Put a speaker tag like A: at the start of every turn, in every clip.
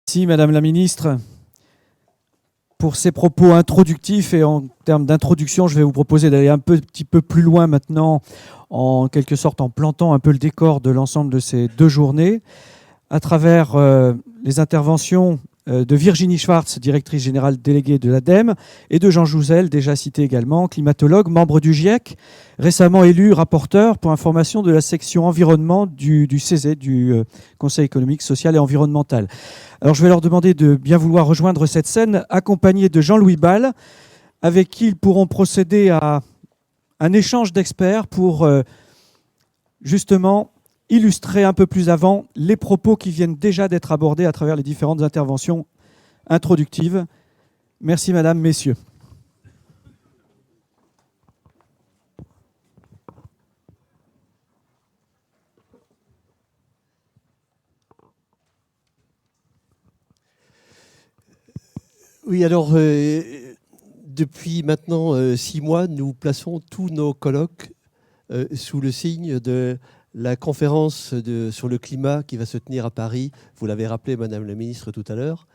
A: Merci Madame la Ministre pour ces propos introductifs. Et en termes d'introduction, je vais vous proposer d'aller un petit peu plus loin maintenant, en quelque sorte en plantant un peu le décor de l'ensemble de ces 2 journées, à travers les interventions de Virginie Schwartz, directrice générale déléguée de l'ADEME, et de Jean Jouzel, déjà cité également, climatologue, membre du GIEC, récemment élu rapporteur pour information de la section environnement du CESE, du Conseil économique, social et environnemental. Alors je vais leur demander de bien vouloir rejoindre cette scène, accompagné de Jean-Louis Ball, avec qui ils pourront procéder à un échange d'experts pour justement illustrer un peu plus avant les propos qui viennent déjà d'être abordés à travers les différentes interventions introductives. Merci Madame, Messieurs.
B: Oui, alors, depuis maintenant 6 mois, nous plaçons tous nos colloques sous le signe de la conférence sur le climat qui va se tenir à Paris. Vous l'avez rappelé, Madame la Ministre, tout à l'heure.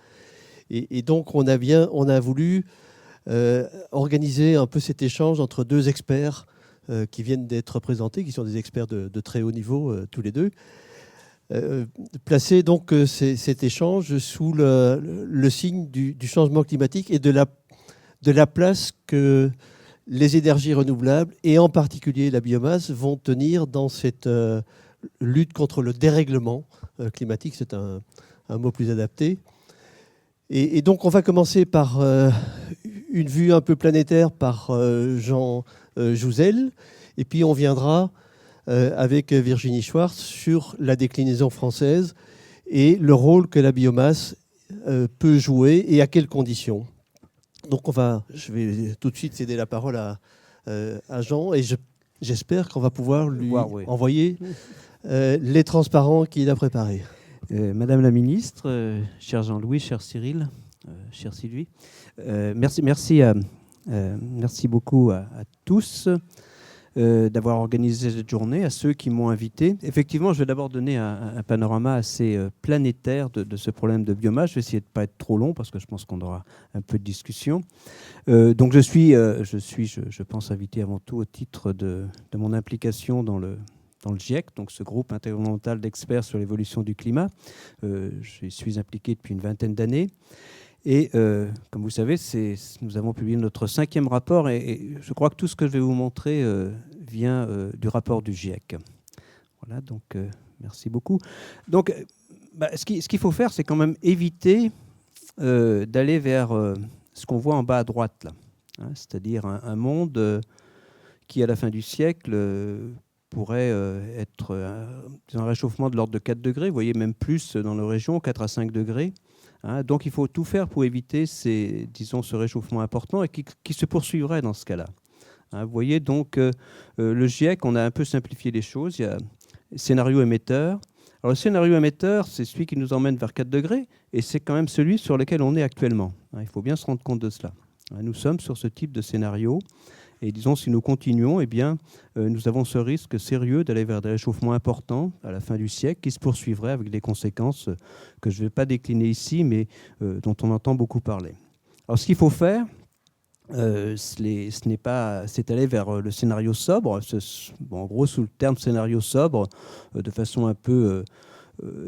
B: Et donc, on a voulu organiser un peu cet échange entre 2 experts qui viennent d'être présentés, qui sont des experts de très haut niveau, tous les 2. Placer donc cet échange sous le signe du changement climatique et de la place que les énergies renouvelables, et en particulier la biomasse, vont tenir dans cette lutte contre le dérèglement climatique. C'est un mot plus adapté. Et donc on va commencer par une vue un peu planétaire par Jean Jouzel, et puis on viendra avec Virginie Schwartz sur la déclinaison française et le rôle que la biomasse peut jouer et à quelles conditions. Donc je vais tout de suite céder la parole à Jean, et j'espère qu'on va pouvoir lui envoyer les transparents qu'il a préparés.
C: Madame la Ministre, cher Jean-Louis, cher Cyril, cher Sylvie, merci beaucoup à tous d'avoir organisé cette journée, à ceux qui m'ont invité. Effectivement, je vais d'abord donner un panorama assez planétaire de ce problème de biomasse. Je vais essayer de ne pas être trop long parce que je pense qu'on aura un peu de discussion. Donc je pense, invité avant tout au titre de mon implication dans le GIEC, donc ce groupe intergouvernemental d'experts sur l'évolution du climat. Je suis impliqué depuis une 20aine d'années. Et comme vous savez, nous avons publié notre 5e rapport, et je crois que tout ce que je vais vous montrer vient du rapport du GIEC. Voilà, donc merci beaucoup. Donc, ce qu'il faut faire, c'est quand même éviter d'aller vers ce qu'on voit en bas à droite, là, hein, c'est-à-dire un monde qui, à la fin du siècle, pourrait être un réchauffement de l'ordre de 4 degrés, vous voyez, même plus dans nos régions, 4 à 5 degrés. Hein, donc il faut tout faire pour éviter ce réchauffement important et qui se poursuivrait dans ce cas-là. Hein, vous voyez, donc le GIEC, on a un peu simplifié les choses. Il y a scénario émetteur. Alors le scénario émetteur, c'est celui qui nous emmène vers 4 degrés, et c'est quand même celui sur lequel on est actuellement. Hein, il faut bien se rendre compte de cela. Hein, nous sommes sur ce type de scénario. Et disons, si nous continuons, eh bien, nous avons ce risque sérieux d'aller vers des réchauffements importants à la fin du siècle qui se poursuivraient avec des conséquences que je ne vais pas décliner ici, mais dont on entend beaucoup parler. Alors, ce qu'il faut faire, c'est aller vers le scénario sobre. En gros, sous le terme scénario sobre, de façon un peu,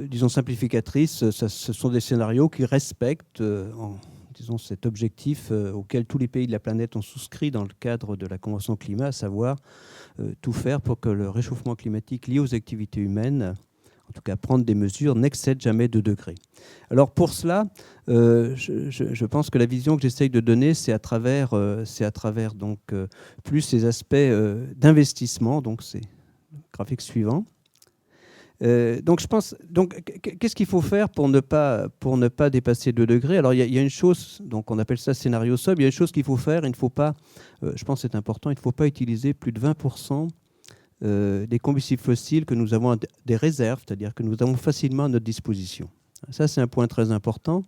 C: disons, simplificatrice, ce sont des scénarios qui respectent disons, cet objectif auquel tous les pays de la planète ont souscrit dans le cadre de la Convention climat, à savoir tout faire pour que le réchauffement climatique lié aux activités humaines, en tout cas prendre des mesures, n'excède jamais 2 degrés. Alors pour cela, je pense que la vision que j'essaye de donner, c'est à travers donc, plus ces aspects d'investissement, donc c'est le graphique suivant. Donc je pense, qu'est-ce qu'il faut faire pour ne pas dépasser 2 degrés? Alors il y a une chose, donc on appelle ça scénario sobre. Il y a une chose qu'il faut faire. Il ne faut pas, je pense que c'est important, il ne faut pas utiliser plus de 20% des combustibles fossiles que nous avons des réserves, c'est-à-dire que nous avons facilement à notre disposition. Ça, c'est un point très important.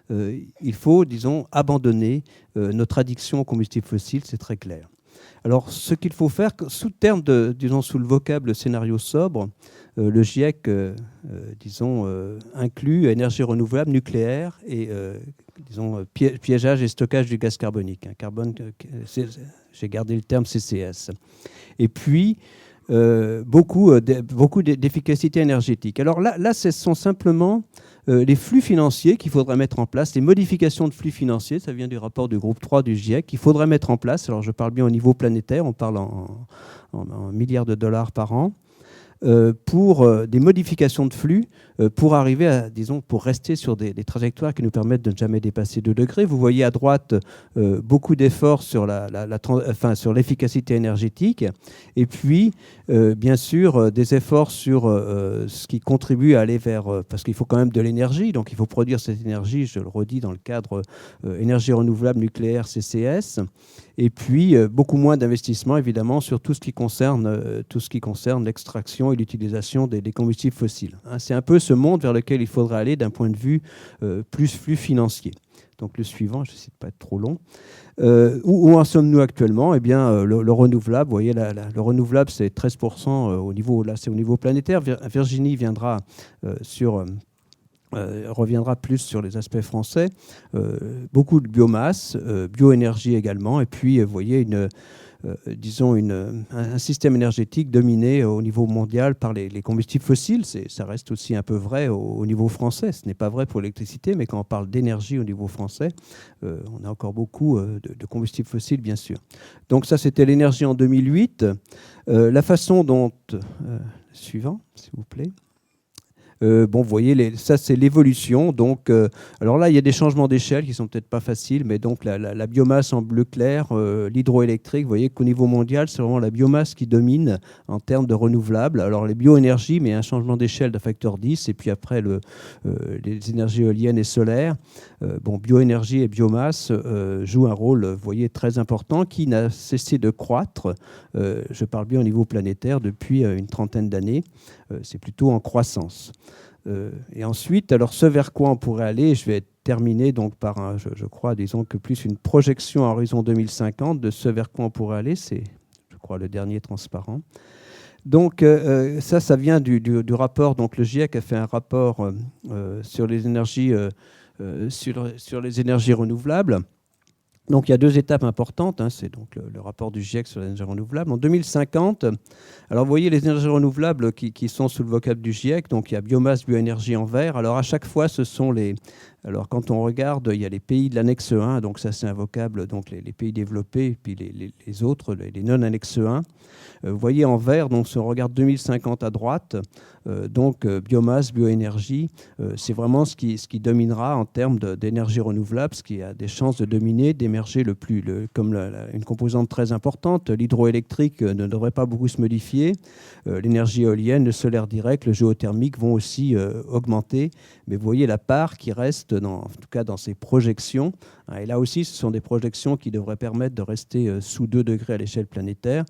C: Il faut, disons, abandonner notre addiction aux combustibles fossiles, c'est très clair. Alors, ce qu'il faut faire, sous le vocable scénario sobre, le GIEC, inclut énergie renouvelable, nucléaire et, piégeage et stockage du gaz carbonique. J'ai gardé le terme CCS. Et puis, beaucoup d'efficacité énergétique. Alors là, ce sont simplement les flux financiers qu'il faudrait mettre en place, les modifications de flux financiers, ça vient du rapport du groupe 3 du GIEC, qu'il faudrait mettre en place. Alors je parle bien au niveau planétaire, on parle en milliards de dollars par an, pour des modifications de flux, pour arriver à, pour rester sur des trajectoires qui nous permettent de ne jamais dépasser 2 degrés. Vous voyez à droite beaucoup d'efforts sur sur l'efficacité énergétique, et puis bien sûr des efforts sur ce qui contribue à aller vers, parce qu'il faut quand même de l'énergie, donc il faut produire cette énergie, je le redis, dans le cadre énergie renouvelable, nucléaire, CCS, et puis beaucoup moins d'investissements évidemment sur tout ce qui concerne l'extraction et l'utilisation des combustibles fossiles. C'est un peu ce monde vers lequel il faudrait aller d'un point de vue plus flux financier. Donc le suivant, je n'essaie de ne pas être trop long. Où en sommes-nous actuellement ? Eh bien, le renouvelable, vous voyez, le renouvelable, c'est 13% au niveau planétaire. Virginie reviendra plus sur les aspects français. Beaucoup de biomasse, bioénergie également, et puis vous voyez un système énergétique dominé au niveau mondial par les combustibles fossiles. Ça reste aussi un peu vrai au niveau français. Ce n'est pas vrai pour l'électricité, mais quand on parle d'énergie au niveau français, on a encore beaucoup de combustibles fossiles, bien sûr. Donc ça, c'était l'énergie en 2008. La façon dont... suivant, s'il vous plaît. Vous voyez, ça c'est l'évolution. Donc, alors là, il y a des changements d'échelle qui sont peut-être pas faciles, mais donc la biomasse en bleu clair, l'hydroélectrique, vous voyez qu'au niveau mondial, c'est vraiment la biomasse qui domine en termes de renouvelables. Alors les bioénergies, mais un changement d'échelle de facteur 10, et puis après les énergies éoliennes et solaires. Bioénergie et biomasse jouent un rôle, vous voyez, très important, qui n'a cessé de croître. Je parle bien au niveau planétaire depuis une trentaine d'années. C'est plutôt en croissance. Et ensuite, alors ce vers quoi on pourrait aller, je vais terminer donc par je crois, disons que plus une projection à horizon 2050 de ce vers quoi on pourrait aller, c'est, je crois, le dernier transparent. Donc ça vient du rapport. Donc le GIEC a fait un rapport sur les énergies sur les énergies renouvelables. Donc il y a 2 étapes importantes, c'est donc le rapport du GIEC sur les énergies renouvelables. En 2050, alors vous voyez les énergies renouvelables qui sont sous le vocable du GIEC, donc il y a biomasse, bioénergie en vert. Alors à chaque fois, ce sont alors quand on regarde, il y a les pays de l'annexe 1, donc ça c'est un vocable, donc les pays développés, et puis les autres, les non-annexes 1. Vous voyez en vert, donc si on regarde 2050 à droite, biomasse, bioénergie, c'est vraiment ce qui dominera en termes d'énergie renouvelable, ce qui a des chances de dominer, d'émerger comme une composante très importante. L'hydroélectrique ne devrait pas beaucoup se modifier. L'énergie éolienne, le solaire direct, le géothermique vont aussi augmenter. Mais vous voyez la part qui reste, en tout cas dans ces projections. Et là aussi, ce sont des projections qui devraient permettre de rester sous 2 degrés à l'échelle planétaire.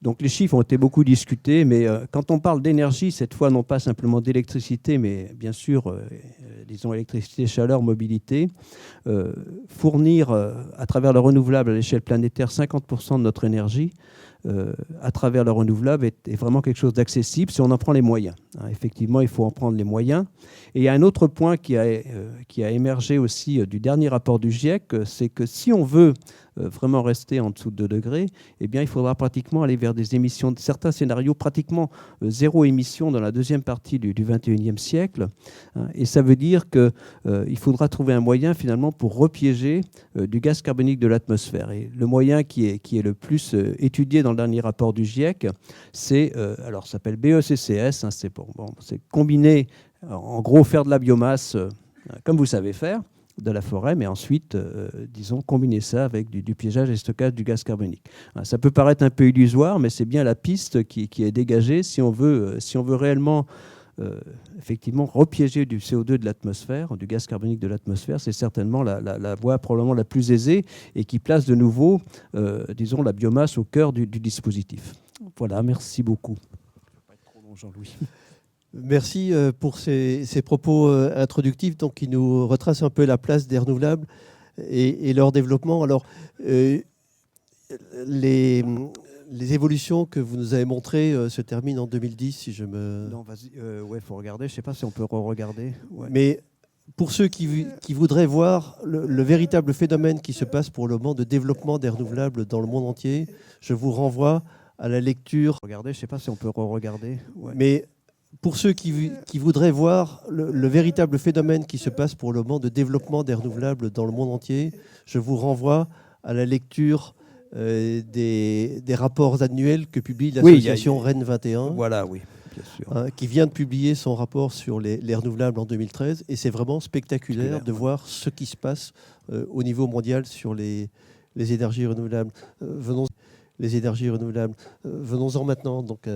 C: Donc les chiffres ont été beaucoup discutés, mais quand on parle d'énergie, cette fois non pas simplement d'électricité, mais bien sûr, disons électricité, chaleur, mobilité, fournir à travers le renouvelable à l'échelle planétaire 50% de notre énergie, à travers le renouvelable est vraiment quelque chose d'accessible si on en prend les moyens. Effectivement, il faut en prendre les moyens. Et il y a un autre point qui a émergé aussi du dernier rapport du GIEC, c'est que si on veut vraiment rester en dessous de 2 degrés, eh bien, il faudra pratiquement aller vers des émissions, certains scénarios pratiquement zéro émission dans la deuxième partie du 21e siècle. Et ça veut dire qu'il faudra trouver un moyen finalement pour repiéger du gaz carbonique de l'atmosphère. Et le moyen qui est le plus étudié dans le dernier rapport du GIEC, c'est, alors ça s'appelle BECCS, c'est combiner, en gros faire de la biomasse comme vous savez faire, de la forêt, mais ensuite, combiner ça avec du piégeage et stockage du gaz carbonique. Ça peut paraître un peu illusoire, mais c'est bien la piste qui est dégagée si on veut réellement effectivement repiéger du CO2 de l'atmosphère, du gaz carbonique de l'atmosphère. C'est certainement la voie probablement la plus aisée et qui place de nouveau, la biomasse au cœur du dispositif. Voilà, merci beaucoup. Je ne vais pas être trop long, Jean-Louis.
B: Merci pour ces propos introductifs donc, qui nous retracent un peu la place des renouvelables et leur développement. Alors, les évolutions que vous nous avez montrées se terminent en 2010, si je me...
C: Non, vas-y. Ouais, faut regarder. Je sais pas si on peut re-regarder. Ouais.
B: Mais pour ceux qui voudraient voir le véritable phénomène qui se passe pour le moment de développement des renouvelables dans le monde entier, je vous renvoie à la lecture.
C: Regardez, je sais pas si on peut re-regarder. Ouais.
B: Mais pour ceux qui voudraient voir le véritable phénomène qui se passe pour le moment de développement des renouvelables dans le monde entier, je vous renvoie à la lecture des rapports annuels que publie l'association Rennes 21.
C: Voilà, oui, bien sûr.
B: Qui vient de publier son rapport sur les renouvelables en 2013. Et c'est vraiment spectaculaire de voir ce qui se passe au niveau mondial sur les énergies renouvelables. Venons-en maintenant. Donc,